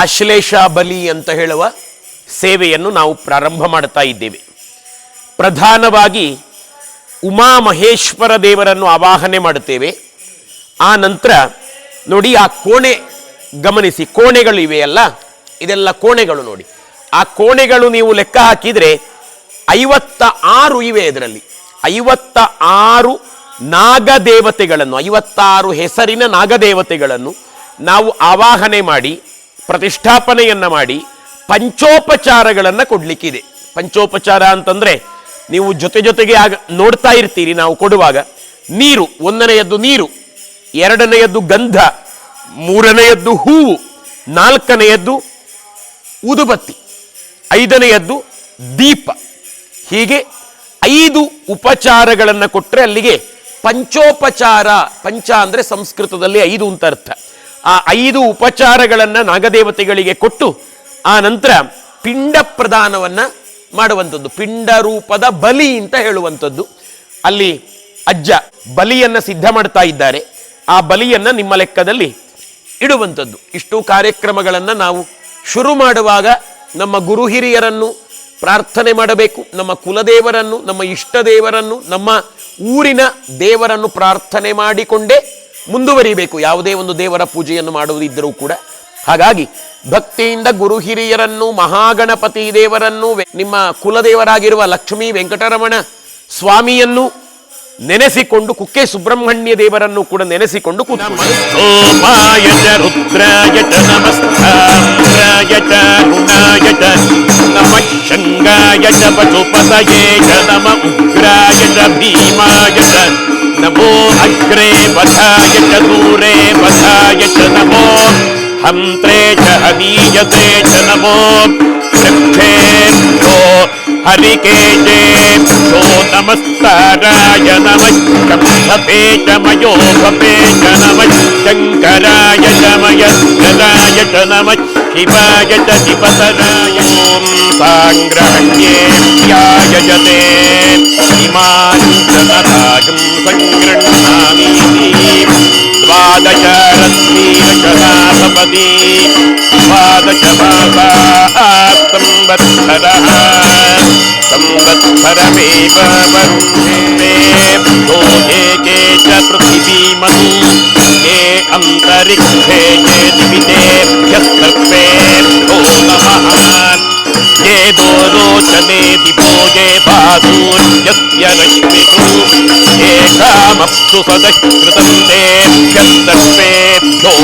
ಆಶ್ಲೇಷ ಬಲಿ ಅಂತ ಹೇಳುವ ಸೇವೆಯನ್ನು ನಾವು ಪ್ರಾರಂಭ ಮಾಡ್ತಾ ಇದ್ದೇವೆ. ಪ್ರಧಾನವಾಗಿ ಉಮಾಮಹೇಶ್ವರ ದೇವರನ್ನು ಆವಾಹನೆ ಮಾಡುತ್ತೇವೆ. ಆ ನಂತರ ನೋಡಿ, ಆ ಕೋಣೆ ಗಮನಿಸಿ, ಕೋಣೆಗಳು ಇವೆಯಲ್ಲ, ಇದೆಲ್ಲ ಕೋಣೆಗಳು ನೋಡಿ. ಆ ಕೋಣೆಗಳು ನೀವು ಲೆಕ್ಕ ಹಾಕಿದರೆ 56 ಇವೆ. ಇದರಲ್ಲಿ 56 ನಾಗದೇವತೆಗಳನ್ನು, 56 ಹೆಸರಿನ ನಾಗದೇವತೆಗಳನ್ನು ನಾವು ಆವಾಹನೆ ಮಾಡಿ ಪ್ರತಿಷ್ಠಾಪನೆಯನ್ನು ಮಾಡಿ ಪಂಚೋಪಚಾರಗಳನ್ನು ಕೊಡ್ಲಿಕ್ಕಿದೆ. ಪಂಚೋಪಚಾರ ಅಂತಂದ್ರೆ ನೀವು ಜೊತೆಗೆ ನೋಡ್ತಾ ಇರ್ತೀರಿ. ನಾವು ಕೊಡುವಾಗ ನೀರು, 1ನೆಯದ್ದು ನೀರು, 2ನೆಯದ್ದು ಗಂಧ, 3ನೆಯದ್ದು ಹೂವು, 4ನೆಯದ್ದು ಊದುಬತ್ತಿ, 5ನೆಯದ್ದು ದೀಪ. ಹೀಗೆ 5 ಉಪಚಾರಗಳನ್ನು ಕೊಟ್ಟರೆ ಅಲ್ಲಿಗೆ ಪಂಚೋಪಚಾರ. ಪಂಚ ಅಂದರೆ ಸಂಸ್ಕೃತದಲ್ಲಿ 5 ಅಂತ ಅರ್ಥ. ಆ 5 ಉಪಚಾರಗಳನ್ನು ನಾಗದೇವತೆಗಳಿಗೆ ಕೊಟ್ಟು ಆ ನಂತರ ಪಿಂಡ ಪ್ರದಾನವನ್ನು ಮಾಡುವಂಥದ್ದು, ಪಿಂಡ ರೂಪದ ಬಲಿ ಅಂತ ಹೇಳುವಂಥದ್ದು. ಅಲ್ಲಿ ಅಜ್ಜ ಬಲಿಯನ್ನು ಸಿದ್ಧ ಮಾಡ್ತಾ ಇದ್ದಾರೆ. ಆ ಬಲಿಯನ್ನು ನಿಮ್ಮ ಲೆಕ್ಕದಲ್ಲಿ ಇಡುವಂಥದ್ದು. ಇಷ್ಟು ಕಾರ್ಯಕ್ರಮಗಳನ್ನು ನಾವು ಶುರು ಮಾಡುವಾಗ ನಮ್ಮ ಗುರು ಹಿರಿಯರನ್ನು ಪ್ರಾರ್ಥನೆ ಮಾಡಬೇಕು, ನಮ್ಮ ಕುಲದೇವರನ್ನು, ನಮ್ಮ ಇಷ್ಟ ದೇವರನ್ನು, ನಮ್ಮ ಊರಿನ ದೇವರನ್ನು ಪ್ರಾರ್ಥನೆ ಮಾಡಿಕೊಂಡೇ ಮುಂದುವರಿಬೇಕು ಯಾವುದೇ ಒಂದು ದೇವರ ಪೂಜೆಯನ್ನು ಮಾಡುವುದಿದ್ದರೂ ಕೂಡ. ಹಾಗಾಗಿ ಭಕ್ತಿಯಿಂದ ಗುರು ಹಿರಿಯರನ್ನು, ಮಹಾಗಣಪತಿ ದೇವರನ್ನು, ನಿಮ್ಮ ಕುಲದೇವರಾಗಿರುವ ಲಕ್ಷ್ಮೀ ವೆಂಕಟರಮಣ ಸ್ವಾಮಿಯನ್ನು ನೆನೆಸಿಕೊಂಡು, ಕುಕ್ಕೆ ಸುಬ್ರಹ್ಮಣ್ಯ ದೇವರನ್ನು ಕೂಡ ನೆನೆಸಿಕೊಂಡು ಸೋಮಾಯ ಚ ರುದ್ರಾಯ ಚ ನಮಸ್ತಾಯ ಚ ಗುಣಾಯ ಚ ನಮಃ ಶಂಗಾಯ ಚ ಪಶುಪತಯೇ ಚ ನಮಃ ಉಗ್ರಾಯ ಚ ಭೀಮಾಯ ಚ ನಮೋ ಅಗ್ರೇ ವಧಾಯ ಚ ದೂರೇ ವಧಾಯ ಚ ನಮೋ ಹಂತ್ರೇ ಚ ಹನೀಯತೆ ಚ ನಮೋ ವೃಕ್ಷೇಭ್ಯೋ ಹರಿಕೇಶೇಭ್ಯೋ ನಮಸ್ತಾರಾಯ ನಮಃ ಕಂಸಪೇ ಚ ಮಯೋಪಪೇ ಚ ನಮಃ ಶಂಕರಾಯ ಚ ಮಯಸ್ಕರಾಯ ಚ ನಮಃ ಶಿವಾಯ ಚ ಶಿವತರಾಯ. ಓಂ ಸಾಂಗ್ರಹಣ್ಯೇಭ್ಯಾಯ ಜತೆ ಹಿಮಾಂಚನರಾಜಂ ಸಂಗೃಹ್ಣಾಮಿ ದ್ವಾದಶ ರಶ್ಮೀರಚನಾಸಪತಿ ದ್ವಾದಶ ಮಾಸಾ ಸಂವತ್ಸರಃ ಸಂವತ್ಸರಮೇವ ವರುಣೇ ಭೋಜೇ ಚ ಪೃಥಿವೀಮನು ಯೇ ಅಂತರಿಕ್ಷೇ ಯೇ ದಿವಿದೇಭ್ಯಃ ಸರ್ವೇಭ್ಯೋ ನಮಃ ಯೇ ದೋರೋಚನೆ ದಿವೋ ಯೇ ಭಾಸೂರ್ಯಸ್ಯ ರಶ್ಮಿಷು ಯೇ ಕಾಮಪ್ಸು ಸದಃ ಕೃತಂ ತೇಭ್ಯಃ ಸರ್ವೇಭ್ಯೋ